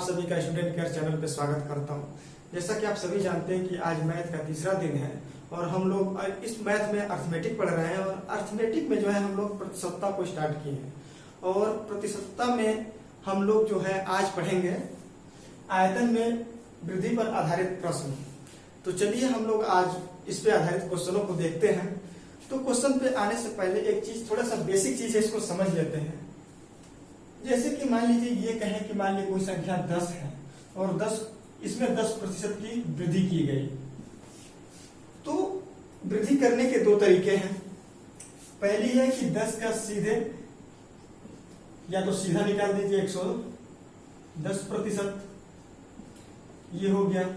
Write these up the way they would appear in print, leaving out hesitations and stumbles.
आप सभी का स्टूडेंट केयर चैनल पे स्वागत करता हूं। जैसा कि आप सभी जानते हैं कि आज मैथ का तीसरा दिन है और हम लोग इस मैथ में अर्थमेटिक पढ़ रहे हैं और अर्थमेटिक में जो है हम लोग प्रतिशतता को स्टार्ट किए हैं और प्रतिशतता में हम लोग जो है आज पढ़ेंगे आयतन में वृद्धि पर आधारित प्रश्न। तो चलिए हम लोग आज इस पे आधारित क्वेश्चनों को देखते हैं। तो क्वेश्चन पे आने से पहले एक चीज, थोड़ा सा बेसिक चीज है, इसको समझ लेते हैं। जैसे कि मान लीजिए ये कहें कि मान लीजिए कोई संख्या 10 है और 10 इसमें 10% की वृद्धि की गई। तो वृद्धि करने के दो तरीके हैं। पहली है कि 10 का सीधे या तो सीधा निकाल दीजिए 110%, ये हो गया।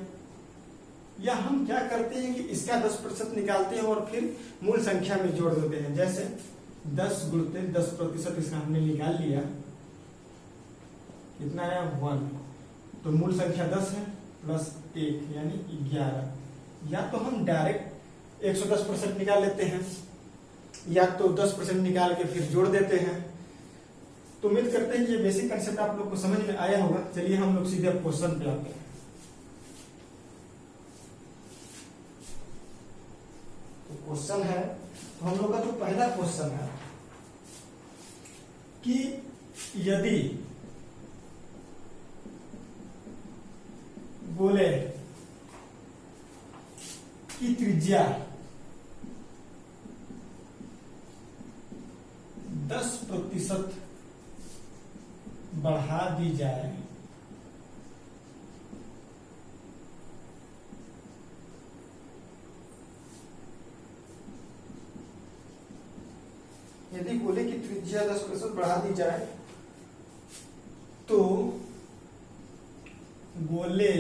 या हम क्या करते हैं कि इसका 10% निकालते हैं और फिर मूल संख्या में जोड़ देते हैं। जैसे 10 गुणते 10%, इसका हमने निकाल लिया, कितना है 1, तो मूल संख्या 10 है प्लस 1 यानी 11। या तो हम डायरेक्ट 110% निकाल लेते हैं या तो 10% निकाल के फिर जोड़ देते हैं। तो उम्मीद करते हैं कि ये बेसिक कंसेप्ट आप लोग को समझ में आया होगा। चलिए हम लोग सीधे क्वेश्चन पे आते हैं। तो क्वेश्चन है, तो हम लोग का जो पहला क्वेश्चन है कि यदि गोले की त्रिज्या 10% बढ़ा दी जाए यदि गोले की त्रिज्या 10% बढ़ा दी जाए तो गोले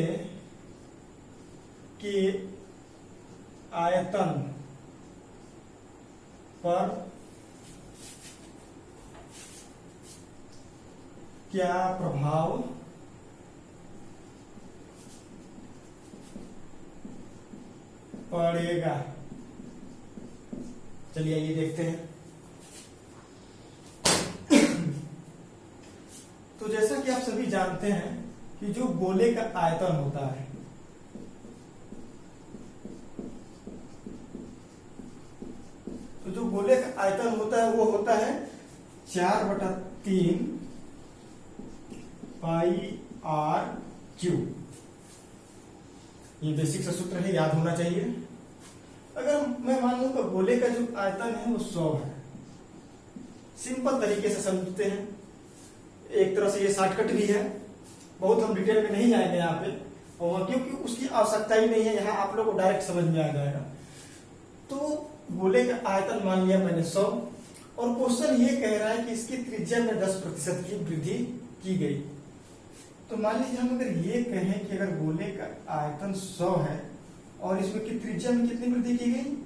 के आयतन पर क्या प्रभाव पड़ेगा। चलिए ये देखते हैं। तो जैसा कि आप सभी जानते हैं कि जो गोले का आयतन होता है, तो जो गोले का आयतन होता है वो होता है 4/3 पाई आर क्यूब। ये बेसिक सा सूत्र है, याद होना चाहिए। अगर मैं मान लूं कि गोले का जो आयतन है वो 100 है, सिंपल तरीके से समझते हैं। एक तरह से ये शॉर्टकट भी है, बहुत हम डिटेल में नहीं जाएंगे यहाँ पे, और क्योंकि उसकी आवश्यकता ही नहीं है, यहाँ आप लोग को डायरेक्ट समझ में आ जाएगा। तो गोले का आयतन मान लिया मैंने 100 और क्वेश्चन ये कह रहा है कि इसकी त्रिज्या में 10% की वृद्धि की गई। तो मान लीजिए हम अगर ये कहें कि अगर गोले का आयतन 100 है और इसमें की त्रिज्या में कितनी वृद्धि की गई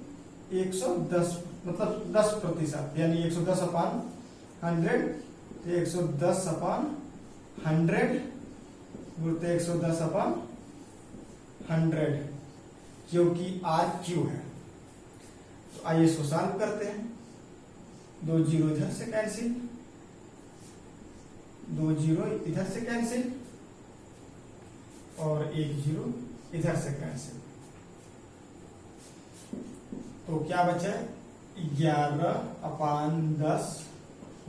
110, मतलब 10%, यानी 110/100, 110/100 गुणित 110/100, क्योंकि आर क्यू है। तो आइए इसको सॉल्व करते हैं। 2 जीरो इधर से कैंसिल, 2 जीरो इधर से कैंसिल और 1 जीरो इधर से कैंसिल। तो क्या बचा 11/10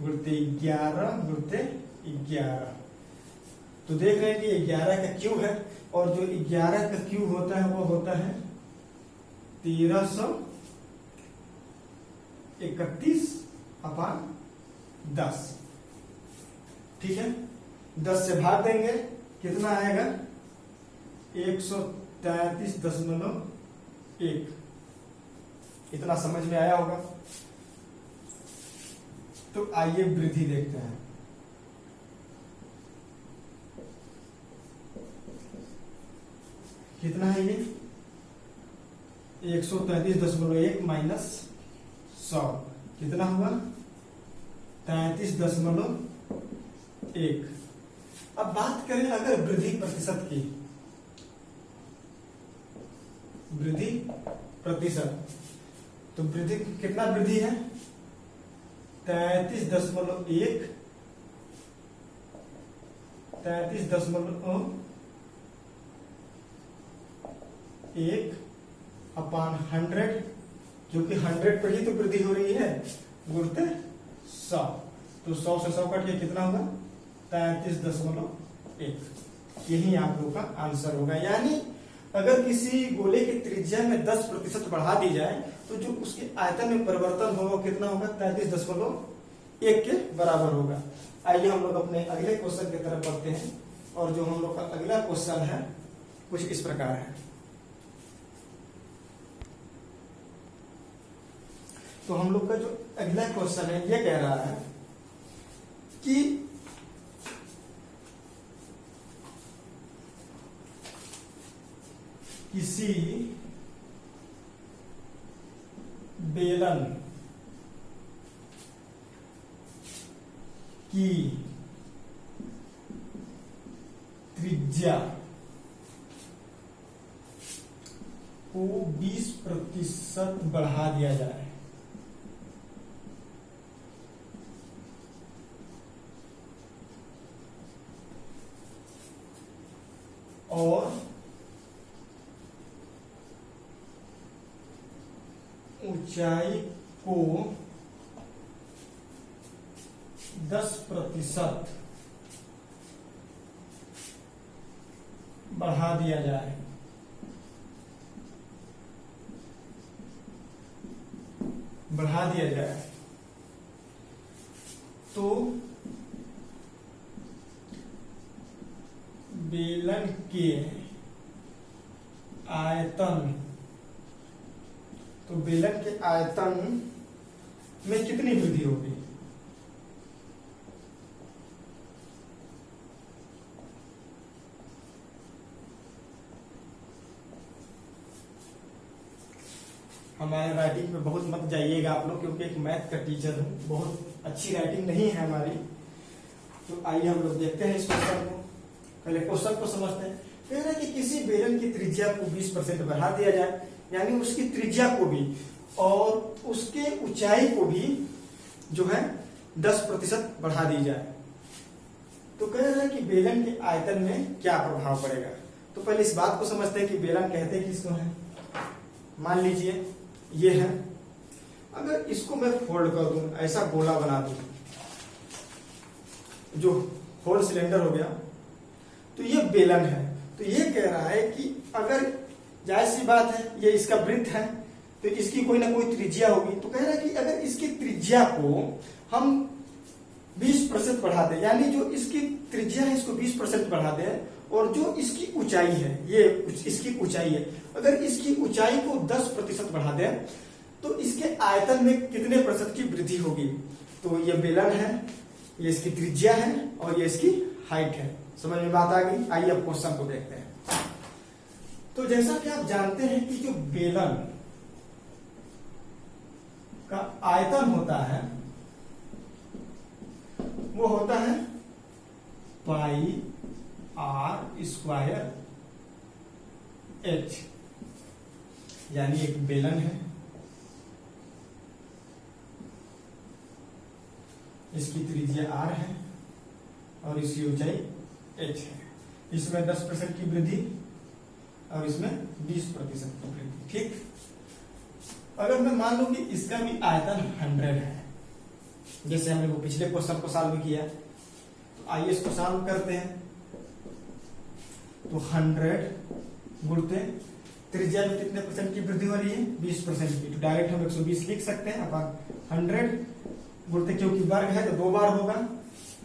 गुणित 11 गुणित 11। तो देख रहे हैं कि 11 का क्यूब है और जो 11 का क्यूब होता है वो होता है 1331/10। ठीक है, 10 से भाग देंगे, कितना आएगा 133.1। इतना समझ में आया होगा। तो आइए वृद्धि देखते हैं। कितना है ये 133.1 माइनस 100, कितना हुआ 33.1। अब बात करें अगर वृद्धि प्रतिशत की, वृद्धि प्रतिशत, तो वृद्धि कितना वृद्धि है 33.1 33.1/100, जो कि 100 पर ही तो वृद्धि हो रही है, गुणते 100। तो 100 से 100 कट के कितना होगा? 33.1। यही आप लोग का आंसर होगा। यानी अगर किसी गोले की त्रिज्या में 10% बढ़ा दी जाए तो जो उसके आयतन में परिवर्तन होगा कितना होगा? 33.1 के बराबर होगा। आइए हम लोग अपने अगले क्वेश्चन की तरफ बढ़ते हैं। और जो हम लोग का अगला क्वेश्चन है कुछ इस प्रकार है। तो हम लोग का जो अगला क्वेश्चन है ये कह रहा है कि किसी बेलन की त्रिज्या को 20% बढ़ा दिया जाए और ऊंचाई को 10% बढ़ा दिया जाए तो बेलन के आयतन में कितनी वृद्धि होगी? हमारे राइटिंग पे बहुत मत जाइएगा आप लोग, क्योंकि एक मैथ का टीचर हूँ, बहुत अच्छी राइटिंग नहीं है हमारी। तो आइए हम लोग देखते हैं इस क्वेश्चन को। पहले क्वेश्चन को समझते हैं। कह रहा है कि किसी बेलन की त्रिज्या को 20% बढ़ा दिया जाए, यानी उसकी त्रिज्या को भी और उसके ऊंचाई को भी जो है 10% बढ़ा दी जाए। तो कह रहा है कि बेलन के आयतन में क्या प्रभाव पड़ेगा। तो पहले इस बात को समझते हैं कि बेलन कहते हैं किसको है। मान लीजिए ये है, अगर इसको मैं फोल्ड कर दूं, ऐसा गोला बना दूं जो होल सिलेंडर हो गया, तो ये बेलन है। तो ये कह रहा है कि अगर जाहिर सी बात है ये इसका वृत्त है तो इसकी कोई ना कोई त्रिज्या होगी। तो कह रहा है कि अगर इसकी त्रिज्या को हम 20% बढ़ा दें, यानी जो इसकी त्रिज्या है इसको 20% बढ़ा दें, और जो इसकी ऊंचाई है, ये इसकी ऊंचाई है, अगर इसकी ऊंचाई को 10% बढ़ा दें तो इसके आयतन में कितने प्रतिशत की वृद्धि होगी। तो ये बेलन है, ये इसकी त्रिज्या है और ये इसकी हाइट है। समझ में बात आ गई। आइए अब क्वेश्चन को देखते हैं। तो जैसा कि आप जानते हैं कि जो बेलन का आयतन होता है वो होता है पाई r स्क्वायर h, यानी एक बेलन है, इसकी त्रिज्या r है और इसकी ऊंचाई h है। इसमें 10% की वृद्धि और इसमें 20% की वृद्धि। ठीक, अगर मैं मान लूं कि इसका भी आयतन 100 है, जैसे हमने वो पिछले क्वेश्चन को सॉल्व किया, तो आइए इसको सॉल्व करते हैं। तो 100 गुणते त्रिज्या में कितने परसेंट की वृद्धि हो रही है? 20% की। तो डायरेक्ट हम 120 लिख सकते हैं अपन 100 गुणते, क्योंकि वर्ग है तो 2 बार होगा,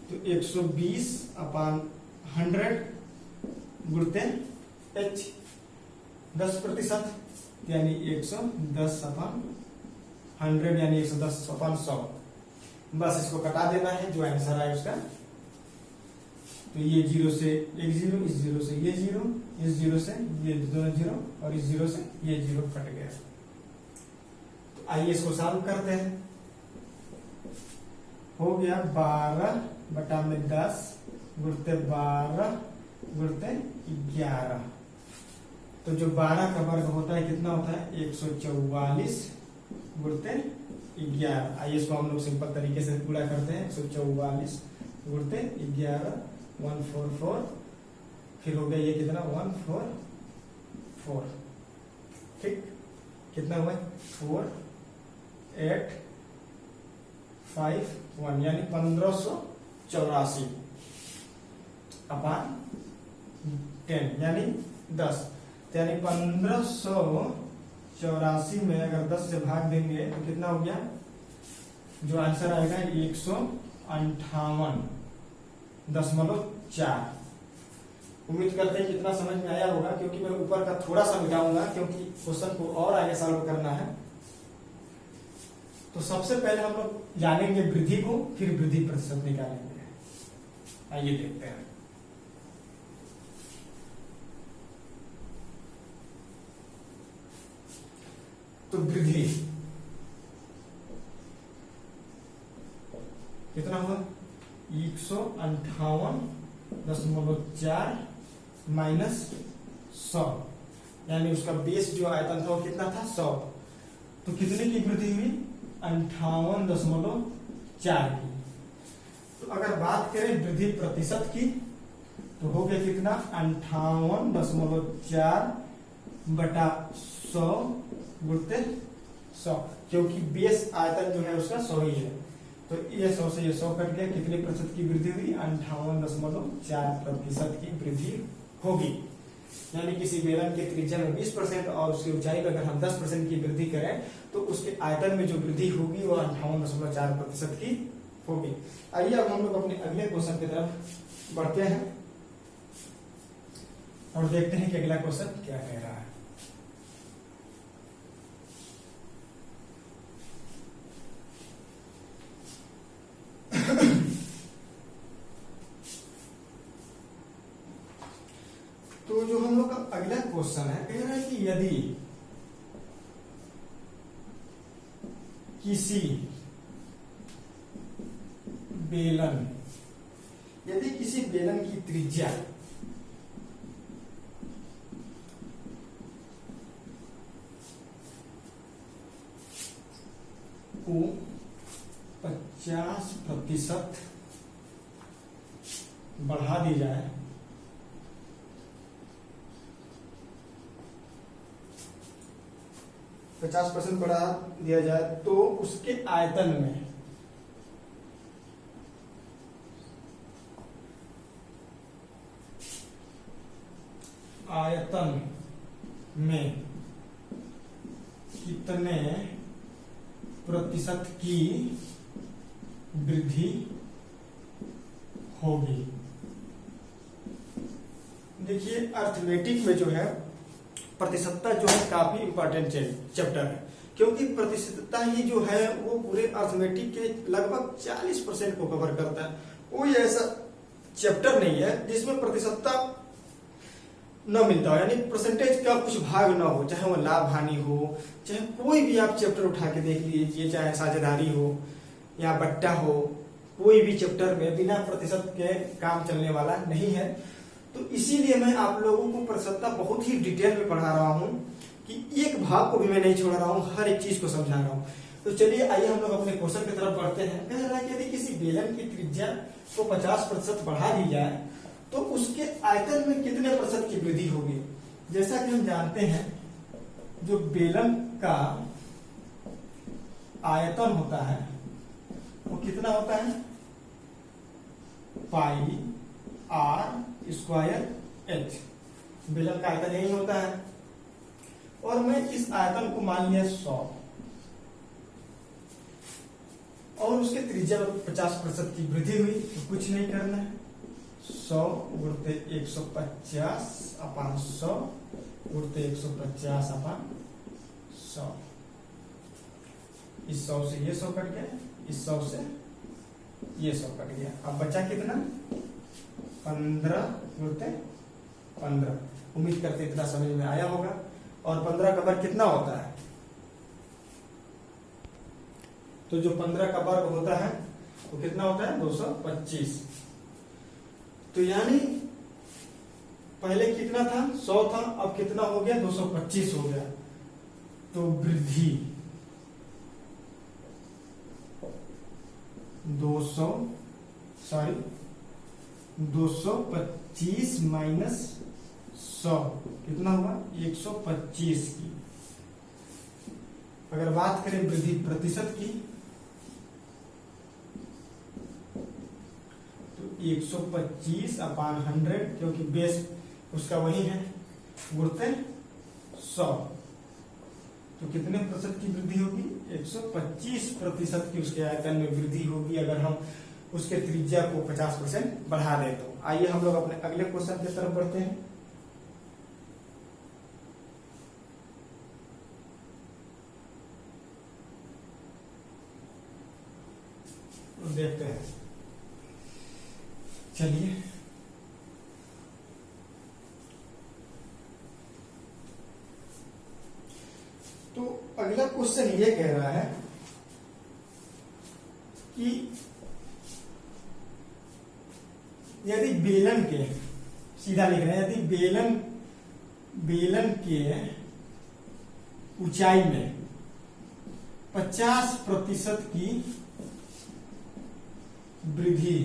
तो 120/100 गुणते h 10%, यानी 110/100, यानी 110/100। बस इसको कटा देना है, जो आंसर आए उसका। तो ये 0 से एक 0, इस 0 से ये 0, इस 0 से ये दोनों 0 और इस 0 से ये 0 कट गया। तो आइए इसको सॉल्व करते हैं। हो गया 12/10 गुणते 12 गुणते 11। तो जो 12 का वर्ग होता है कितना होता है? 144 गुणते 11। आइए इसको हम लोग सिंपल तरीके से पूरा करते हैं। 144 गुणते 11 144, फिर हो गया ये कितना 144, ठीक, कितना हुआ 4851 यानी 1584 अपान 10 यानी 10, तो यानी 1584 में अगर 10 से भाग देंगे तो कितना हो गया, जो आंसर आएगा 158.4। उम्मीद करते हैं कितना समझ में आया होगा, क्योंकि मैं ऊपर का थोड़ा सा मिटाऊंगा क्योंकि क्वेश्चन को और आगे सॉल्व करना है। तो सबसे पहले हम लोग जानेंगे वृद्धि को, फिर वृद्धि प्रतिशत निकालेंगे। आइए देखते हैं। तो वृद्धि कितना हुआ 158.4 माइनस 100, यानी उसका बेस जो आयतन था वो कितना था 100, तो कितने की वृद्धि हुई 58.4 की। तो अगर बात करें वृद्धि प्रतिशत की तो हो गया कितना 58.4 बटा 100 गुणते 100, क्योंकि बेस आयतन जो है उसका 100 ही है। तो ये 100 से ये 100 कट गया, कितने प्रतिशत की वृद्धि हुई 58.4% की वृद्धि होगी। यानी किसी बेलन के त्रिज्या में 20% और उसकी ऊंचाई में अगर हम 10% की वृद्धि करें तो उसके आयतन में जो वृद्धि होगी वो 58.4% की होगी। आइए अब हम लोग अपने अगले क्वेश्चन की तरफ बढ़ते हैं और देखते हैं कि अगला क्वेश्चन क्या कह रहा है। तो जो हम लोग का अगला क्वेश्चन है, कह रहा है कि यदि किसी बेलन की त्रिज्या को 50% बढ़ा दी जाए, बढ़ा दिया जाए तो उसके आयतन में कितने प्रतिशत की वृद्धि होगी। देखिए अर्थमेटिक में जो है प्रतिशतता जो है काफी इंपॉर्टेंट चैप्टर है, क्योंकि प्रतिशतता ही जो है वो पूरे अर्थमेटिक के लगभग 40% को कवर करता है। कोई ऐसा चैप्टर नहीं है जिसमें प्रतिशतता न मिलता हो, यानी परसेंटेज का कुछ भाग न हो, चाहे वो लाभ हानि हो, चाहे कोई भी आप चैप्टर उठा के देख लीजिए, चाहे साझेदारी हो या बट्टा हो, कोई भी चैप्टर में बिना प्रतिशत के काम चलने वाला नहीं है। तो इसीलिए मैं आप लोगों को प्रतिशतता बहुत ही डिटेल में पढ़ा रहा हूं कि एक भाग को भी मैं नहीं छोड़ रहा हूं, हर एक चीज को समझा रहा हूं। तो चलिए आइए हम लोग अपने क्वेश्चन की तरफ बढ़ते हैं। कह रहा है कि यदि किसी बेलन की त्रिज्या को 50% बढ़ा दी जाए तो उसके आयतन में कितने प्रतिशत की वृद्धि होगी। जैसा कि हम जानते हैं जो बेलन का आयतन होता है वो कितना होता है पाई आर स्क्वायर एच। बेलन का आयतन यही होता है और मैं इस आयतन को मान लिया 100 और उसके त्रिज्या में 50% की वृद्धि हुई, तो कुछ नहीं करना है, 100 गुणते 150 अपान 100 गुणते 150 अपान 100। इस 100 से ये 100 कट गया, इस 100 से ये 100 कट गया। अब बचा कितना 15 गुणते 15। उम्मीद करते इतना समझ में आया होगा। और 15 का वर्ग कितना होता है, तो जो 15 का वर्ग होता है वो कितना होता है 225। तो यानी पहले कितना था 100 था, अब कितना हो गया 225 हो गया। तो वृद्धि 225 225 माइनस 100 कितना हुआ 125 की। अगर बात करें वृद्धि प्रतिशत की तो 125 अपान 100, क्योंकि बेस उसका वही है, गुणते 100, तो कितने प्रतिशत की वृद्धि होगी 125% की उसके आयतन में वृद्धि होगी अगर हम उसके त्रिज्या को 50% बढ़ा दें तो। आइए हम लोग अपने अगले क्वेश्चन की तरफ बढ़ते हैं। देखते हैं, चलिए तो अगला क्वेश्चन ये कह रहा है कि यदि बेलन के, सीधा लिख रहे हैं, यदि बेलन के ऊंचाई में 50% की वृद्धि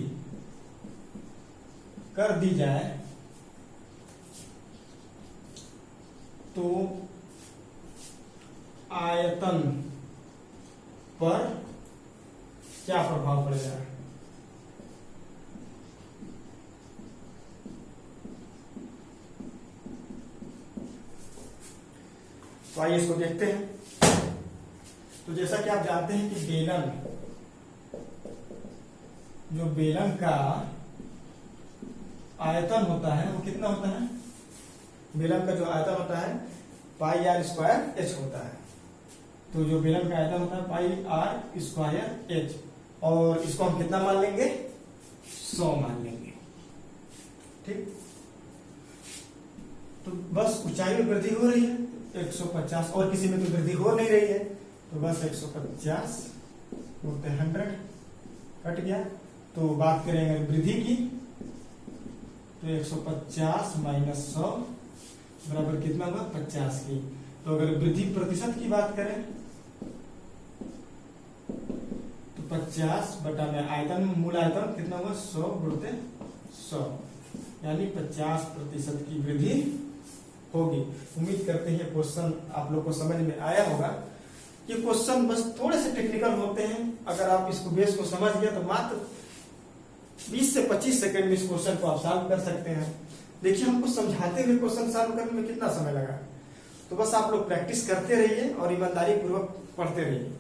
कर दी जाए तो आयतन पर क्या प्रभाव पड़ेगा। तो आइए इसको देखते हैं। तो जैसा कि आप जानते हैं कि बेलन का आयतन होता है वो कितना होता है, बेलन का जो आयतन होता है पाई आर स्क्वायर एच होता है। तो जो बेलन का आयतन होता है पाई आर स्क्वायर एच, और इसको हम कितना मान लेंगे 100 मान लेंगे, ठीक। तो बस ऊंचाई में वृद्धि हो रही है 150, और किसी में तो वृद्धि हो नहीं रही है, तो बस 150 बोलते 100 कट गया। तो बात करेंगे वृद्धि की तो 150 माइनस 100 बराबर कितना होगा 50 की। तो अगर वृद्धि प्रतिशत की बात करें तो 50 बटा में आयतन, मूल आयतन कितना होगा 100 गुणित 100, यानी 50% की वृद्धि होगी। उम्मीद करते हैं क्वेश्चन आप लोग को समझ में आया होगा। ये क्वेश्चन बस थोड़े से टेक्निकल होते हैं, अगर आप इसको बेस को समझ गए तो मात्र 20 से 25 सेकंड में इस क्वेश्चन को आप सॉल्व कर सकते हैं। देखिए हमको समझाते हुए क्वेश्चन सॉल्व करने में कितना समय लगा, तो बस आप लोग प्रैक्टिस करते रहिए और ईमानदारी पूर्वक पढ़ते रहिए,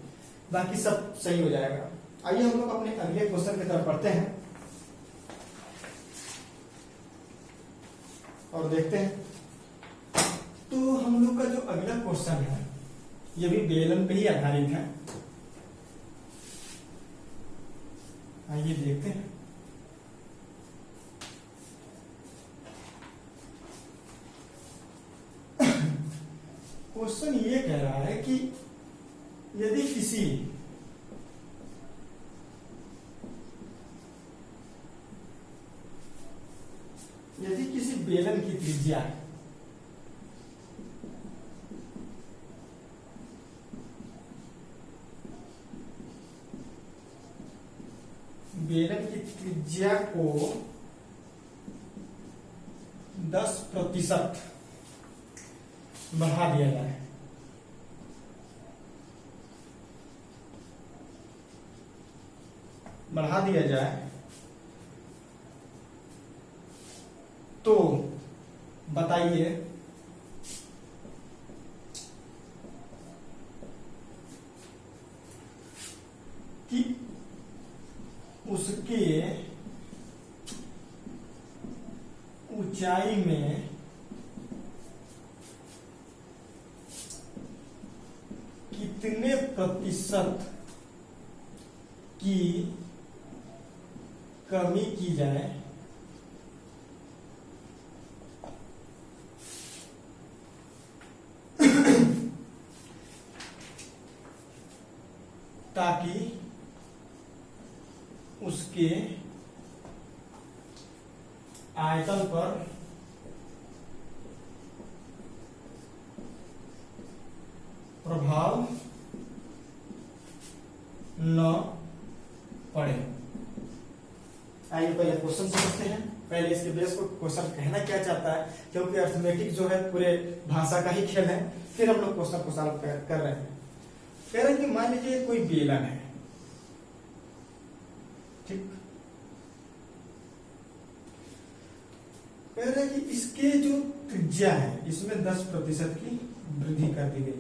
बाकी सब सही हो जाएगा। आइए हम लोग अपने अगले क्वेश्चन की तरफ बढ़ते हैं और देखते हैं। तो हम लोग का जो अगला क्वेश्चन है ये भी बेलन पे ही आधारित है। आइए देखते हैं। क्वेश्चन ये कह रहा है कि यदि किसी बेलन की त्रिज्या को 10% बढ़ा दिया जाए तो बताइए कि उसके ऊंचाई में कितने प्रतिशत की कमी की जाए ताकि उसके आयतन पर प्रभाव न पड़े। आइए पहले क्वेश्चन समझते हैं। पहले इसके बेस को क्वेश्चन कहना क्या चाहता है, क्योंकि अर्थमेटिक जो है पूरे भाषा का ही खेल है। फिर हम लोग क्वेश्चन को सॉल्व कर रहे हैं। कह रहे हैं कि मान लीजिए कोई बेलन है, ठीक। कह रहे हैं कि इसके जो त्रिज्या है इसमें 10% की वृद्धि कर दी गई।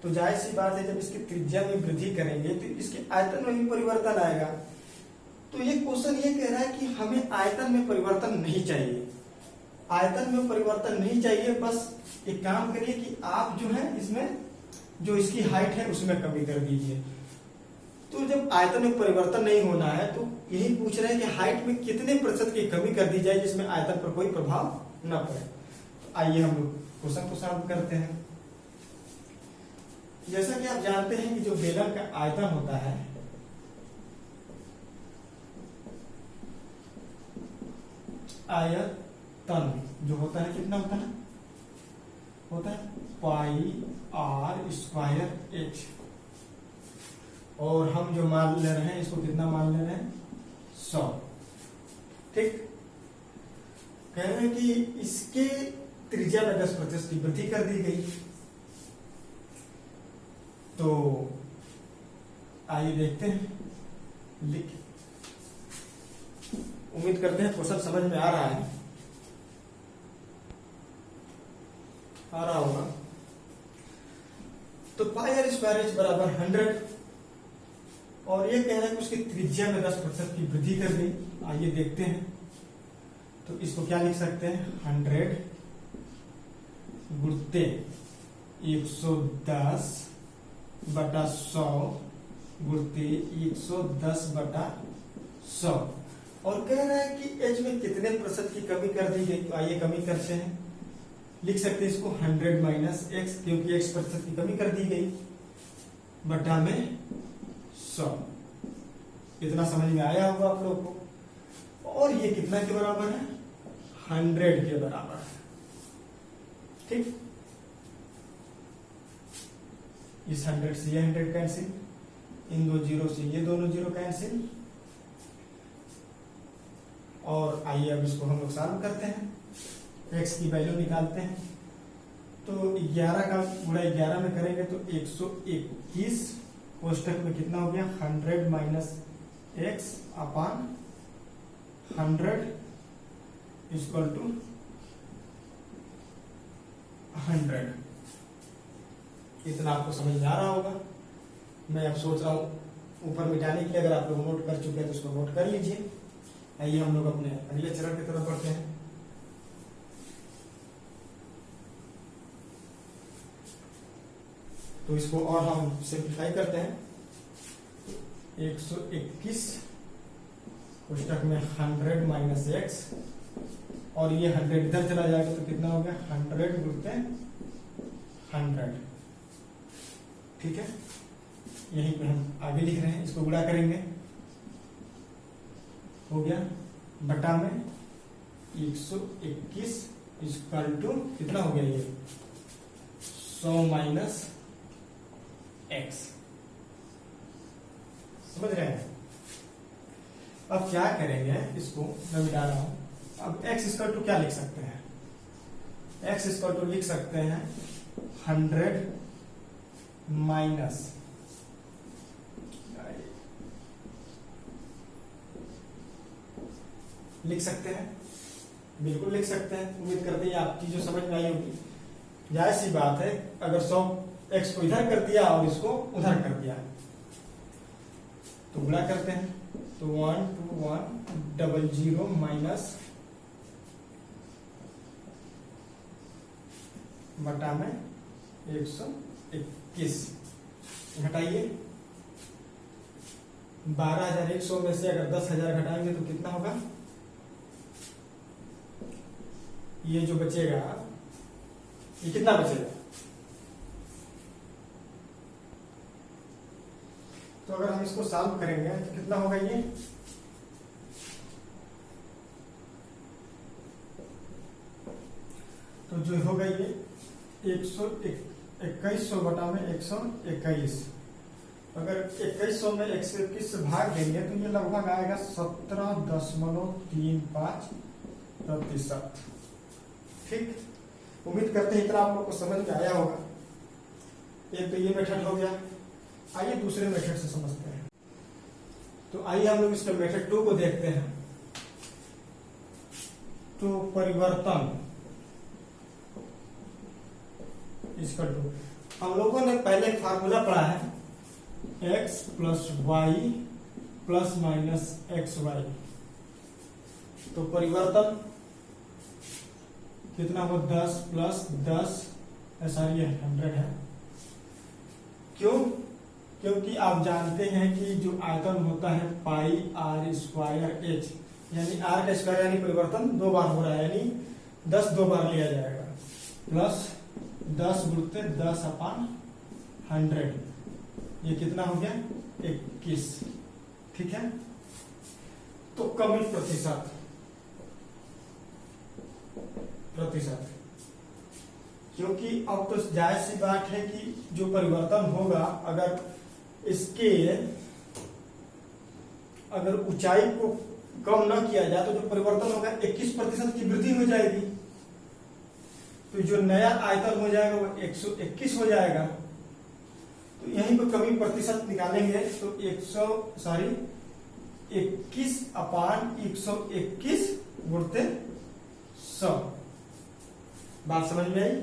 तो जाहिर सी बात है, जब इसकी त्रिज्या में वृद्धि करेंगे तो इसके आयतन में भी परिवर्तन आएगा। तो ये क्वेश्चन ये कह रहा है कि हमें आयतन में परिवर्तन नहीं चाहिए, आयतन में परिवर्तन नहीं चाहिए। बस एक काम करिए कि आप जो है इसमें जो इसकी हाइट है उसमें कमी कर दीजिए। तो जब आयतन में परिवर्तन नहीं होना है तो यही पूछ रहे हैं कि हाइट में कितने प्रतिशत की कमी कर दी जाए जिसमें आयतन पर कोई प्रभाव न पड़े। तो आइए हम लोग क्वेश्चन को सॉल्व करते हैं। जैसा कि आप जानते हैं कि जो बेलन का आयतन होता है आयतन जो होता है कितना होता है, होता है पाई आर स्क्वायर एच। और हम जो मान ले रहे हैं इसको कितना मान ले रहे हैं, 100, ठीक। कह रहे हैं कि इसके त्रिज्या में 10% की वृद्धि कर दी गई। तो आइए देखते हैं, लिख उम्मीद करते हैं क्वेश्चन समझ में आ रहा है, आ रहा होगा। तो पाई आर स्क्वायर एच बराबर 100 और ये कह रहा है कि उसकी त्रिज्या में 10% की वृद्धि कर दी। आइए देखते हैं। तो इसको क्या लिख सकते हैं, 100 गुणते 110 बटा 100 गुणते 110 बटा 100। और कह रहा है कि एच में कितने प्रतिशत की कमी कर दी गई। तो आइए कमी करते हैं, लिख सकते हैं इसको 100 माइनस एक्स, क्योंकि x प्रतिशत की कमी कर दी गई, बटा में 100। इतना समझ में आया होगा आप लोग को। और ये कितना के बराबर है, 100 के बराबर है, ठीक। इस 100 से ये 100 कैंसिल, इन दो जीरो से ये दोनों जीरो कैंसिल। और आइए अब इसको हम लोग सॉल्व करते हैं, x की वैल्यू निकालते हैं। तो 11 का गुणा 11 में करेंगे तो 121 कोष्टक में कितना हो गया, 100 minus x upon 100 equal to 100। इतना आपको समझ में आ रहा होगा। मैं अब सोच रहा हूं ऊपर मिटाने के लिए, अगर आप लोग नोट कर चुके हैं तो उसको नोट कर लीजिए। आइए हम लोग अपने अगले चरण की तरफ बढ़ते हैं। तो इसको और हम सिंप्लीफाई करते हैं। 121 कोष्टक में 100 माइनस एक्स, और ये 100 इधर चला जाएगा तो कितना हो गया, 100 गुणते 100, ठीक है। यहीं पे हम आगे लिख रहे हैं, इसको गुणा करेंगे, हो गया बटा में 121 इक्वल टू कितना हो गया, ये 100 माइनस एक्स। समझ रहे हैं। अब क्या करेंगे, इसको मैं मिटा रहा हूं। अब x इक्वल टू क्या लिख सकते हैं, x इक्वल टू लिख सकते हैं 100 माइनस लिख सकते हैं, बिल्कुल लिख सकते हैं। उम्मीद करते हैं आपकी जो समझ में आई होगी। जाहिर सी बात है, अगर 100 x को इधर कर दिया और इसको उधर कर दिया तो गुणा करते हैं। तो 12100 माइनस बटा में 121 घटाइए। 12100 में से अगर 10,000 घटाएंगे तो कितना होगा, ये जो बचेगा, ये कितना बचेगा, तो अगर हम इसको सॉल्व करेंगे तो कितना होगा, ये तो जो होगा ये 2100 बटा में 121। अगर 2100 में 121 से भाग देंगे तो ये लगभग आएगा 17.35 प्रतिशत। ठीक, उम्मीद करते हैं इतना आप लोग को समझ में आया होगा। एक तो ये मेथड हो गया, आइए दूसरे मेथड से समझते हैं। तो आइए हम लोग इसका मेथड 2 को देखते हैं। तो परिवर्तन इसका 2, हम लोगों ने पहले एक फार्मूला पढ़ा है, x plus y plus minus x y. तो परिवर्तन कितना हो, 10 प्लस 10 सॉरी 100 है। क्यों? क्योंकि आप जानते हैं कि जो आयतन होता है पाई आर स्क्वायर एच, यानी आर का स्क्वायर यानी परिवर्तन 2 बार हो रहा है, यानी 10 2 बार लिया जाएगा, प्लस 10 गुणित 10/100, ये कितना हो गया 21। ठीक है, तो कमी प्रतिशत क्योंकि अब तो जायज सी बात है कि जो परिवर्तन होगा अगर इसके अगर ऊंचाई को कम न किया जाए तो जो परिवर्तन होगा 21% की वृद्धि हो जाएगी। तो जो नया आयतन हो जाएगा वो 121 हो जाएगा। तो यहीं पर कमी प्रतिशत निकालेंगे तो 21/121 गुणित 100। बात समझ में आई?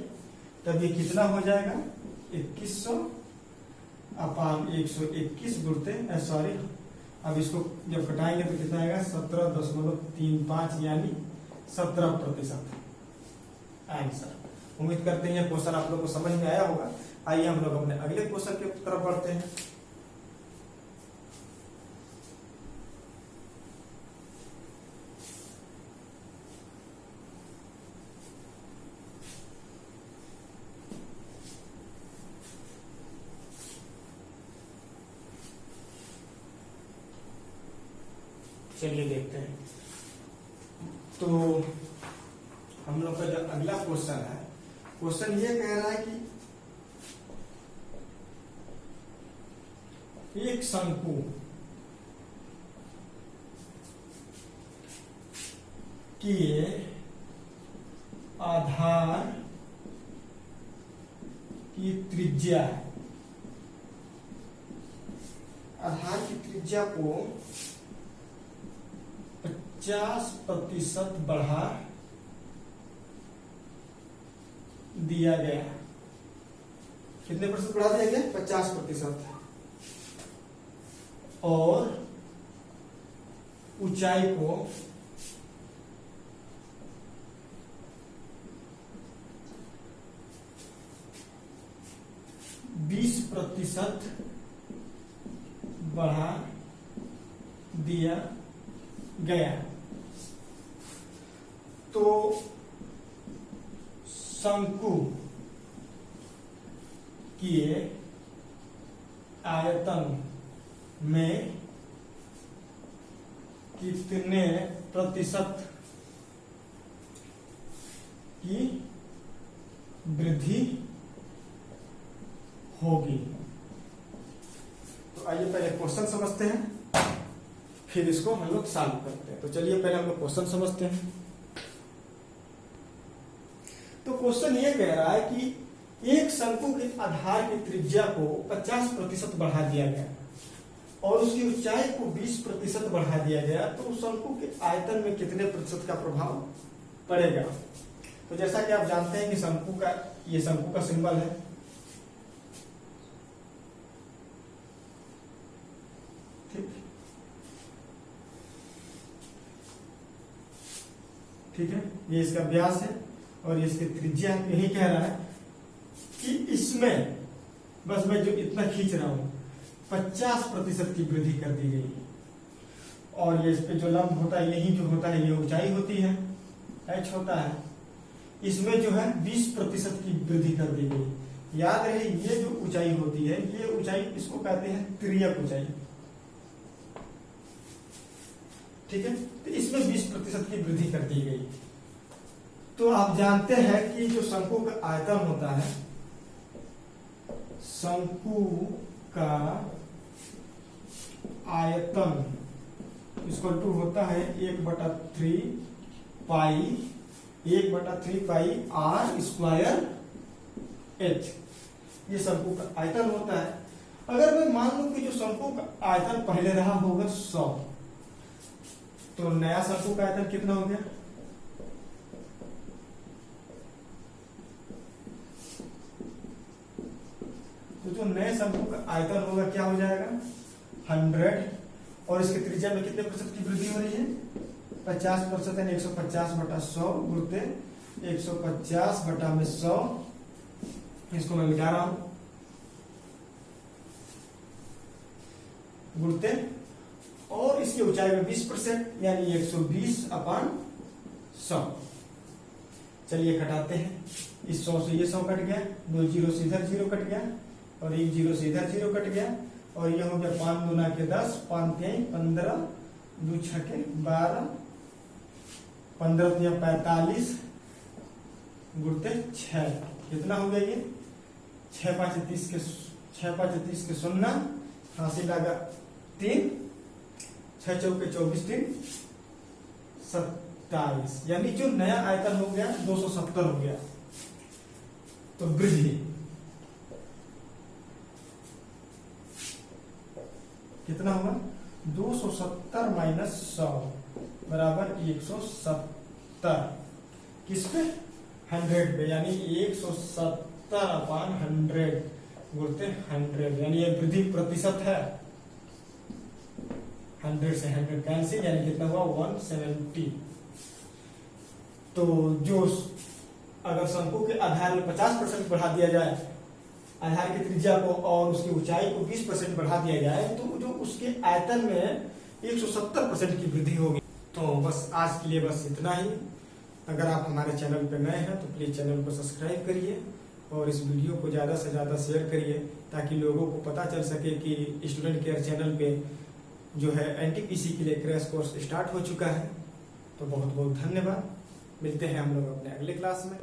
तब ये कितना हो जाएगा 2100/121 गुणित सॉरी, अब इसको जब घटाएंगे तो कितना आएगा 17.35 यानी 17% आंसर। उम्मीद करते हैं ये क्वेश्चन आप लोग को समझ में आया होगा। आइए हम लोग अपने अगले क्वेश्चन की तरफ बढ़ते हैं। चलिए देखते हैं। तो हम लोग का जो अगला क्वेश्चन है, क्वेश्चन ये कह रहा है कि एक शंकु के आधार की त्रिज्या, आधार की त्रिज्या को 50% बढ़ा दिया गया। कितने प्रतिशत बढ़ा दिया गया? 50%। और ऊंचाई को 20% बढ़ा दिया गया। तो शंकु के आयतन में कितने प्रतिशत की वृद्धि होगी? तो आइए पहले क्वेश्चन समझते हैं, फिर इसको हम लोग सॉल्व करते हैं। तो चलिए पहले हम लोग क्वेश्चन समझते हैं। तो क्वेश्चन ये कह रहा है कि एक शंकु के आधार की त्रिज्या को 50% बढ़ा दिया गया और उसकी ऊंचाई को 20% बढ़ा दिया गया, तो उस शंकु के आयतन में कितने प्रतिशत का प्रभाव पड़ेगा? तो जैसा कि आप जानते हैं कि ये शंकु का सिंबल है। ठीक है, ये इसका व्यास है और ये इसकी त्रिज्या है। यही कह रहा है कि इसमें बस मैं जो इतना खींच रहा हूं 50% की वृद्धि कर दी गई है। और ये इस पे जो लंब होता है, यही जो होता है ये ऊंचाई होती है, h होता है, इसमें जो है 20% की वृद्धि कर दी गई। याद रहे ये जो ऊंचाई होती है, ये ऊंचाई इसको कहते हैं तिर्यक ऊंचाई। ठीक है, तो इसमें 20% की वृद्धि कर दी गई। तो आप जानते हैं कि जो शंकु का आयतन होता है, शंकु का आयतन इक्वल टू होता है 1/3 पाई 1/3 पाई आर स्क्वायर एच, ये शंकु का आयतन होता है। अगर मैं मान लूं कि जो शंकु का आयतन पहले रहा होगा 100, तो नया शंकु का आयतन कितना हो गया? तो जो नए शंकु का आयतन होगा क्या हो जाएगा? 100, और इसके त्रिज्या में कितने प्रतिशत की वृद्धि हो रही है? 50%, यानी 150/100 गुणते 150/100। इसको मैं मिटा रहा हूं, गुणते, और इसकी ऊंचाई में 20%, यानी 120/100। चलिए घटाते हैं, इस 100 से ये 100 कट गया, 2 जीरो से इधर 0 कट गया, और 1 जीरो से इधर 0 कट गया, और ये हो गया 5 दूना के 10, 5 3 15, 2 6 के 12, 15 3 45 गुणते 6। कितना हो गया ये? 6 5 30 के 0, हासिल लगा 3, 6 चौके 24 3 27, यानी जो नया आयतन हो गया 270 हो गया। तो वृद्धि कितना होगा? 270 माइनस 100 बराबर 170। किस पे? 100 पे, यानी 170/100 गुणते 100, यानी ये वृद्धि प्रतिशत है। 100 से 100 कैंसिल, यानी कितना हुआ? 170। तो जो अगर शंकु के आधार में 50% बढ़ा दिया जाए, आधार की त्रिज्या को, और उसकी ऊंचाई को 20% बढ़ा दिया जाए, तो जो उसके आयतन में 170% की वृद्धि होगी। तो बस आज के लिए बस इतना ही। अगर आप हमारे चैनल पर नए हैं तो प्लीज चैनल को सब्सक्राइब करिए, और इस वीडियो को ज्यादा से ज्यादा शेयर करिए, ताकि लोगों को पता चल सके कि स्टूडेंट केयर चैनल पे जो है एनटीपीसी के लिए क्रैश कोर्स स्टार्ट हो चुका है। तो बहुत बहुत धन्यवाद, मिलते हैं हम लोग अपने अगले क्लास में।